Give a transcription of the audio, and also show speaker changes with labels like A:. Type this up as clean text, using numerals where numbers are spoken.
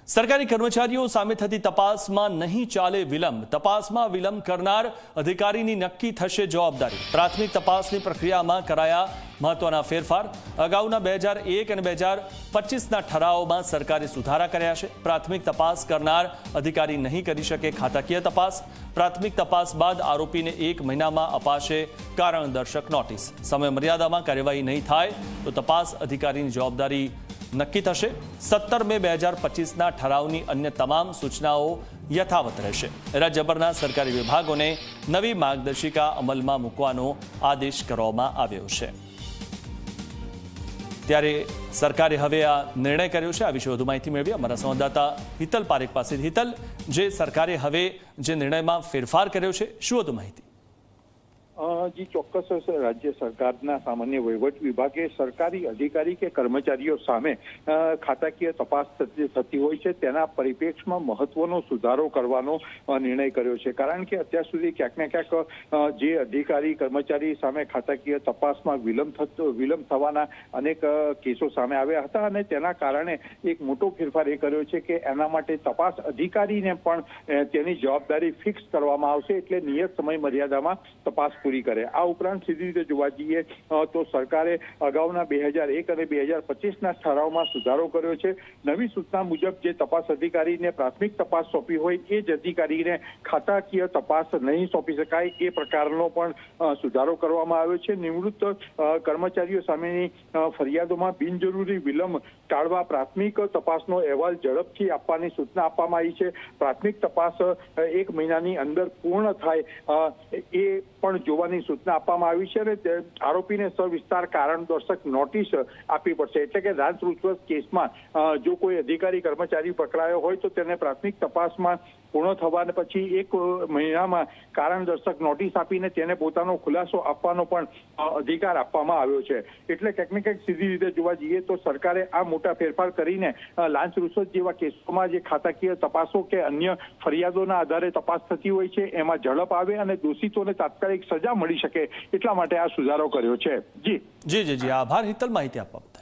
A: સરકારી કર્મચારીઓ સામે થતી તપાસમાં નહીં ચાલે વિલંબ. તપાસમાં વિલંબ કરનાર અધિકારીની નક્કી થશે જવાબદારી. પ્રાથમિક તપાસની પ્રક્રિયામાં કરાયા મહત્વના ફેરફાર. અગાઉના 2001 અને 2025ના ઠરાવોમાં સરકારે સુધારા કર્યા છે. પ્રાથમિક તપાસ કરનાર અધિકારી નહીં કરી શકે ખાતાકીય તપાસ. પ્રાથમિક તપાસ બાદ આરોપીને 1 મહિનામાં અપાશે કારણદર્શક નોટિસ. સમય મર્યાદામાં કાર્યવાહી નહીં થાય તો તપાસ અધિકારીની જવાબદારી નક્કી થશે. 17 મે 2025ના ઠરાવની અન્ય તમામ સૂચનાઓ યથાવત રહેશે. રાજ્યભરના સરકારી વિભાગોને નવી માર્ગદર્શિકા અમલમાં મૂકવાનો આદેશ કરવામાં આવ્યો છે. ત્યારે સરકારે હવે આ નિર્ણય કર્યો છે. આ વિશે વધુ માહિતી મેળવી અમારા સંવાદદાતા હિતલ પારેખ પાસેથી. હિતલ, જે સરકારે હવે જે નિર્ણયમાં ફેરફાર કર્યો છે, શું વધુ માહિતી?
B: જી ચોક્કસ. રાજ્ય સરકારના સામાન્ય વહીવટ વિભાગે સરકારી અધિકારી કે કર્મચારીઓ સામે ખાતાકીય તપાસ થતી હોય છે તેના પરિપ્રેક્ષમાં મહત્વનો સુધારો કરવાનો નિર્ણય કર્યો છે. કારણ કે અત્યાર સુધી ક્યાંક ને ક્યાંક જે અધિકારી કર્મચારી સામે ખાતાકીય તપાસમાં વિલંબ થવાના અનેક કેસો સામે આવ્યા હતા અને તેના કારણે એક મોટો ફેરફાર એ કર્યો છે કે એના માટે તપાસ અધિકારીને પણ તેની જવાબદારી ફિક્સ કરવામાં આવશે, એટલે નિયત સમય મર્યાદામાં તપાસ પૂરી કરે. આ ઉપરાંત સીધી રીતે જોવા જઈએ તો સરકારે અગાઉના 2001 અને 2025ના ઠરાવમાં સુધારો કર્યો છે. નવી સૂચના મુજબ જે તપાસ અધિકારીને પ્રાથમિક તપાસ સોંપી હોય એ જ અધિકારીને ખાતાકીય તપાસ નહીં સોંપી શકાય, એ પ્રકારનો પણ સુધારો કરવામાં આવ્યો છે. નિવૃત્ત કર્મચારીઓ સામેની ફરિયાદોમાં બિનજરૂરી વિલંબ ટાળવા પ્રાથમિક તપાસનો અહેવાલ ઝડપથી આપવાની સૂચના આપવામાં આવી છે. પ્રાથમિક તપાસ 1 મહિનાની અંદર પૂર્ણ થાય એ પણ જોવાની સૂચના આપવામાં આવી છે અને આરોપીને સવિસ્તાર કારણદર્શક નોટિસ આપવી પડશે. એટલે કે લાંચ રૂશ્વત કેસમાં જો કોઈ અધિકારી કર્મચારી પકડાયો હોય તો તેને પ્રાથમિક તપાસમાં પૂર્ણ થવાને પછી 1 મહિનામાં કારણદર્શક નોટિસ આપીને તેને પોતાનો ખુલાસો આપવાનો પણ અધિકાર આપવામાં આવ્યો છે. એટલે ક્યાંક ને ક્યાંક સીધી રીતે જોવા જઈએ તો સરકારે આ મોટા ફેરફાર કરીને લાંચ રૂશ્વત જેવા કેસોમાં જે ખાતાકીય તપાસો કે અન્ય ફરિયાદોના આધારે તપાસ થતી હોય છે એમાં ઝડપ આવે અને દોષિતોને તાત્કાલિક સજા મળી શકે એટલા માટે આ સુધારો કર્યો છે. જી
A: આભાર હિતલ, માહિતી આપવા બદલ.